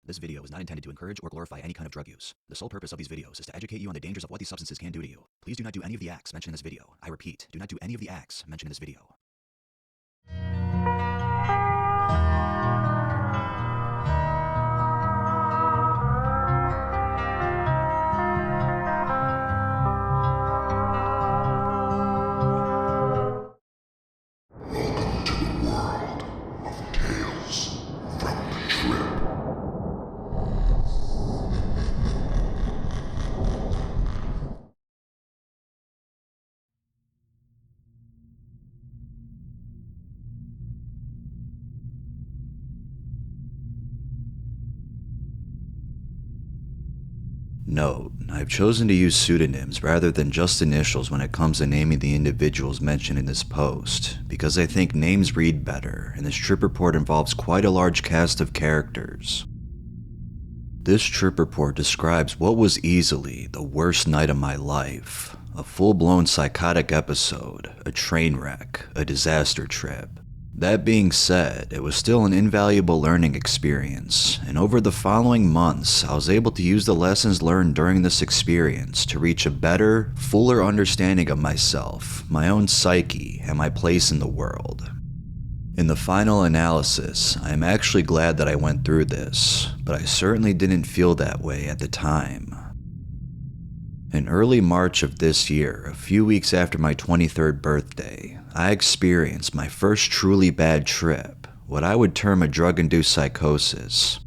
This video is not intended to encourage or glorify any kind of drug use. The sole purpose of these videos is to educate you on the dangers of what these substances can do to you. Please do not do any of the acts mentioned in this video. I repeat, do not do any of the acts mentioned in this video. Welcome to the world of Tales from the Trip. Note, I've chosen to use pseudonyms rather than just initials when it comes to naming the individuals mentioned in this post, because I think names read better, and this trip report involves quite a large cast of characters. This trip report describes what was easily the worst night of my life. A full-blown psychotic episode, a train wreck, a disaster trip. That being said, it was still an invaluable learning experience, and over the following months, I was able to use the lessons learned during this experience to reach a better, fuller understanding of myself, my own psyche, and my place in the world. In the final analysis, I am actually glad that I went through this, but I certainly didn't feel that way at the time. In early March of this year, a few weeks after my 23rd birthday, I experienced my first truly bad trip, what I would term a drug-induced psychosis.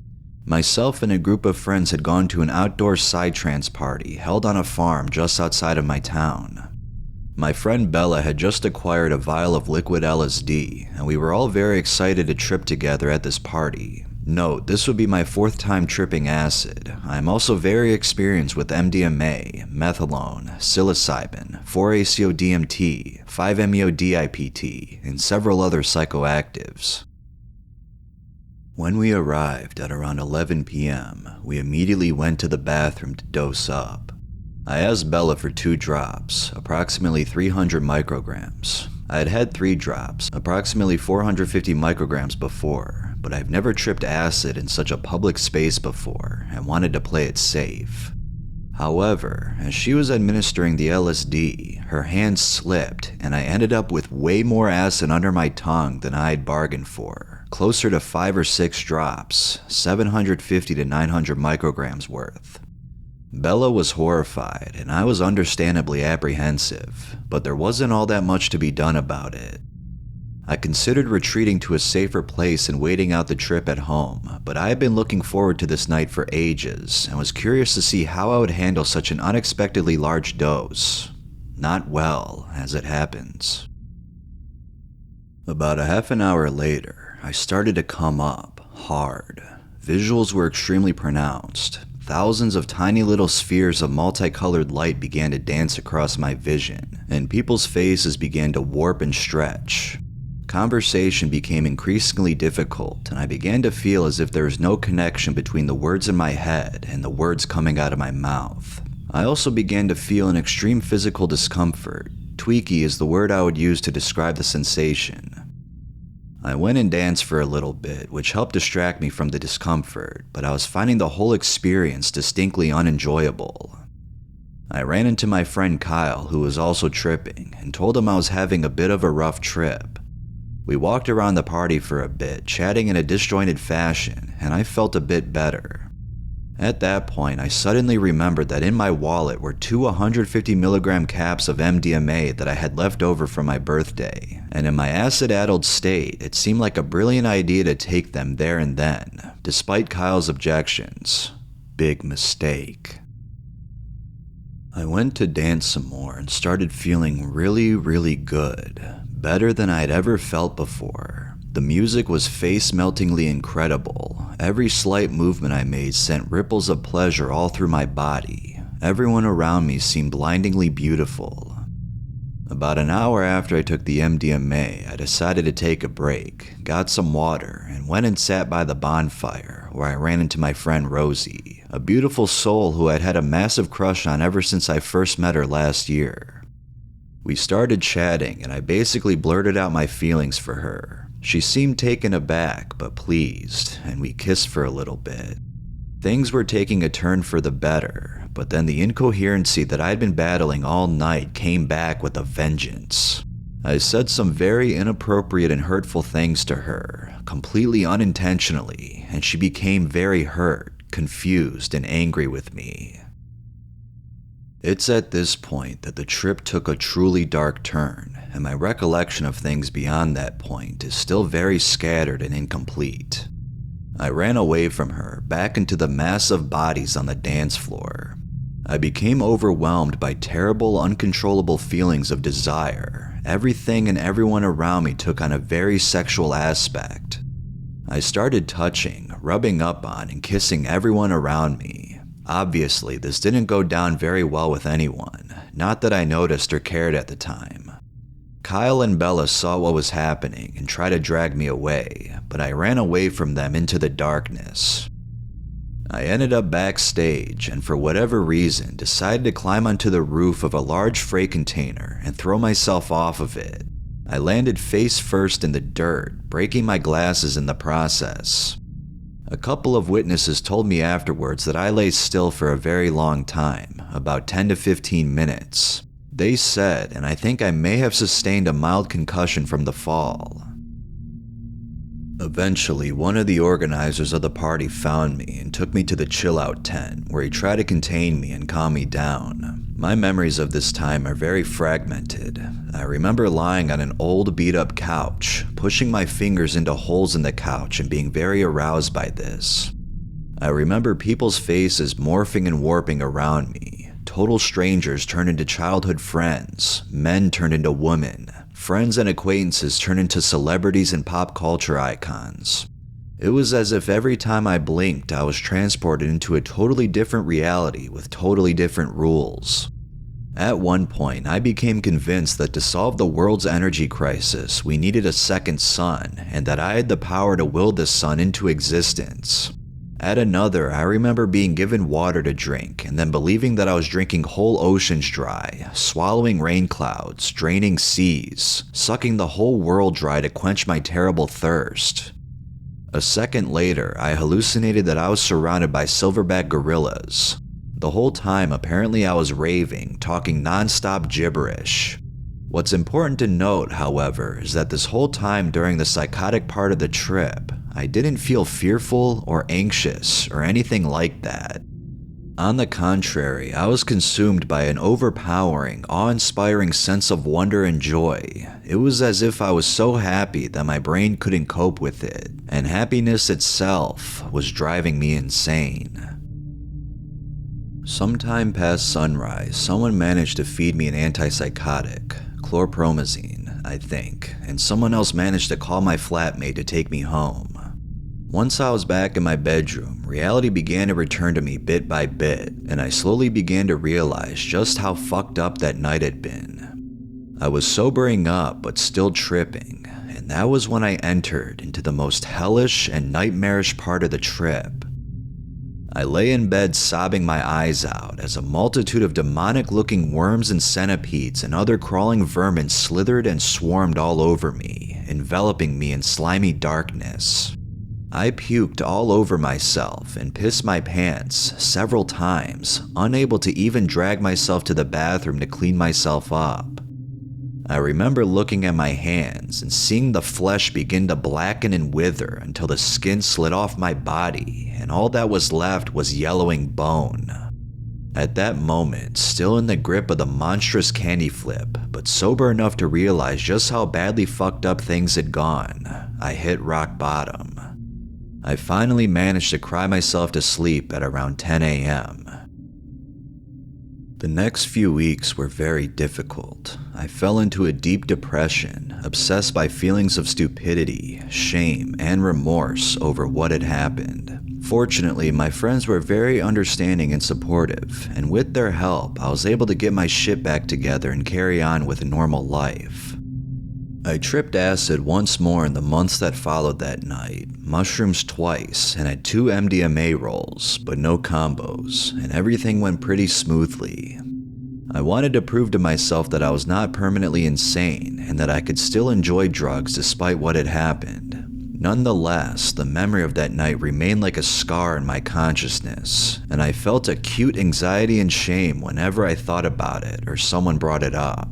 Myself and a group of friends had gone to an outdoor psytrance party held on a farm just outside of my town. My friend Bella had just acquired a vial of liquid LSD, and we were all very excited to trip together at this party. Note, this would be my 4th time tripping acid. I am also very experienced with MDMA, methadone, psilocybin, 4-ACO-DMT, 5-MeO-DIPT, and several other psychoactives. When we arrived at around 11 p.m., we immediately went to the bathroom to dose up. I asked Bella for 2 drops, approximately 300 micrograms. I had had 3 drops, approximately 450 micrograms before, but I've never tripped acid in such a public space before and wanted to play it safe. However, as she was administering the LSD, her hand slipped and I ended up with way more acid under my tongue than I had bargained for, closer to 5 or 6 drops, 750 to 900 micrograms worth. Bella was horrified, and I was understandably apprehensive, but there wasn't all that much to be done about it. I considered retreating to a safer place and waiting out the trip at home, but I had been looking forward to this night for ages, and was curious to see how I would handle such an unexpectedly large dose. Not well, as it happens. About a half an hour later, I started to come up, hard. Visuals were extremely pronounced. Thousands of tiny little spheres of multicolored light began to dance across my vision, and people's faces began to warp and stretch. Conversation became increasingly difficult, and I began to feel as if there was no connection between the words in my head and the words coming out of my mouth. I also began to feel an extreme physical discomfort. Tweaky is the word I would use to describe the sensation. I went and danced for a little bit, which helped distract me from the discomfort, but I was finding the whole experience distinctly unenjoyable. I ran into my friend Kyle, who was also tripping, and told him I was having a bit of a rough trip. We walked around the party for a bit, chatting in a disjointed fashion, and I felt a bit better. At that point, I suddenly remembered that in my wallet were 2 150mg caps of MDMA that I had left over from my birthday, and in my acid-addled state, it seemed like a brilliant idea to take them there and then, despite Kyle's objections. Big mistake. I went to dance some more and started feeling really good, better than I'd ever felt before. The music was face-meltingly incredible. Every slight movement I made sent ripples of pleasure all through my body. Everyone around me seemed blindingly beautiful. About an hour after I took the MDMA, I decided to take a break, got some water, and went and sat by the bonfire, where I ran into my friend Rosie, a beautiful soul who I'd had a massive crush on ever since I first met her last year. We started chatting, and I basically blurted out my feelings for her. She seemed taken aback, but pleased, and we kissed for a little bit. Things were taking a turn for the better, but then the incoherency that I'd been battling all night came back with a vengeance. I said some very inappropriate and hurtful things to her, completely unintentionally, and she became very hurt, confused, and angry with me. It's at this point that the trip took a truly dark turn, and my recollection of things beyond that point is still very scattered and incomplete. I ran away from her, back into the mass of bodies on the dance floor. I became overwhelmed by terrible, uncontrollable feelings of desire. Everything and everyone around me took on a very sexual aspect. I started touching, rubbing up on, and kissing everyone around me. Obviously, this didn't go down very well with anyone, not that I noticed or cared at the time. Kyle and Bella saw what was happening and tried to drag me away, but I ran away from them into the darkness. I ended up backstage and for whatever reason decided to climb onto the roof of a large freight container and throw myself off of it. I landed face first in the dirt, breaking my glasses in the process. A couple of witnesses told me afterwards that I lay still for a very long time, about 10 to 15 minutes. They said, and I think I may have sustained a mild concussion from the fall. Eventually, one of the organizers of the party found me and took me to the chill-out tent, where he tried to contain me and calm me down. My memories of this time are very fragmented. I remember lying on an old beat-up couch, pushing my fingers into holes in the couch and being very aroused by this. I remember people's faces morphing and warping around me. Total strangers turned into childhood friends, men turned into women, friends and acquaintances turned into celebrities and pop culture icons. It was as if every time I blinked, I was transported into a totally different reality with totally different rules. At one point, I became convinced that to solve the world's energy crisis, we needed a second sun, and that I had the power to will this sun into existence. At another, I remember being given water to drink and then believing that I was drinking whole oceans dry, swallowing rain clouds, draining seas, sucking the whole world dry to quench my terrible thirst. A second later, I hallucinated that I was surrounded by silverback gorillas. The whole time, apparently I was raving, talking non-stop gibberish. What's important to note, however, is that this whole time during the psychotic part of the trip, I didn't feel fearful or anxious or anything like that. On the contrary, I was consumed by an overpowering, awe-inspiring sense of wonder and joy. It was as if I was so happy that my brain couldn't cope with it, and happiness itself was driving me insane. Sometime past sunrise, someone managed to feed me an antipsychotic, chlorpromazine, I think, and someone else managed to call my flatmate to take me home. Once I was back in my bedroom, reality began to return to me bit by bit, and I slowly began to realize just how fucked up that night had been. I was sobering up but still tripping, and that was when I entered into the most hellish and nightmarish part of the trip. I lay in bed sobbing my eyes out as a multitude of demonic-looking worms and centipedes and other crawling vermin slithered and swarmed all over me, enveloping me in slimy darkness. I puked all over myself and pissed my pants several times, unable to even drag myself to the bathroom to clean myself up. I remember looking at my hands and seeing the flesh begin to blacken and wither until the skin slid off my body and all that was left was yellowing bone. At that moment, still in the grip of the monstrous Candyflip, but sober enough to realize just how badly fucked up things had gone, I hit rock bottom. I finally managed to cry myself to sleep at around 10 a.m. The next few weeks were very difficult. I fell into a deep depression, obsessed by feelings of stupidity, shame, and remorse over what had happened. Fortunately, my friends were very understanding and supportive, and with their help, I was able to get my shit back together and carry on with a normal life. I tripped acid once more in the months that followed that night, mushrooms twice, and had 2 MDMA rolls, but no combos, and everything went pretty smoothly. I wanted to prove to myself that I was not permanently insane, and that I could still enjoy drugs despite what had happened. Nonetheless, the memory of that night remained like a scar in my consciousness, and I felt acute anxiety and shame whenever I thought about it or someone brought it up.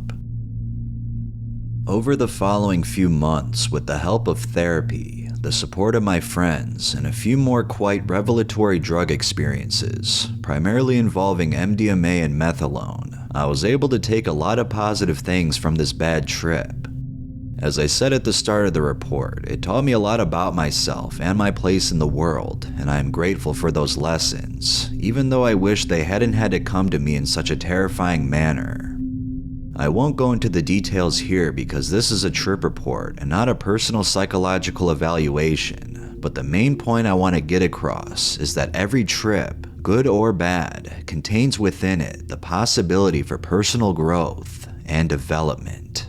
Over the following few months, with the help of therapy, the support of my friends, and a few more quite revelatory drug experiences, primarily involving MDMA and methadone, I was able to take a lot of positive things from this bad trip. As I said at the start of the report, it taught me a lot about myself and my place in the world, and I am grateful for those lessons, even though I wish they hadn't had to come to me in such a terrifying manner. I won't go into the details here because this is a trip report and not a personal psychological evaluation, but the main point I want to get across is that every trip, good or bad, contains within it the possibility for personal growth and development.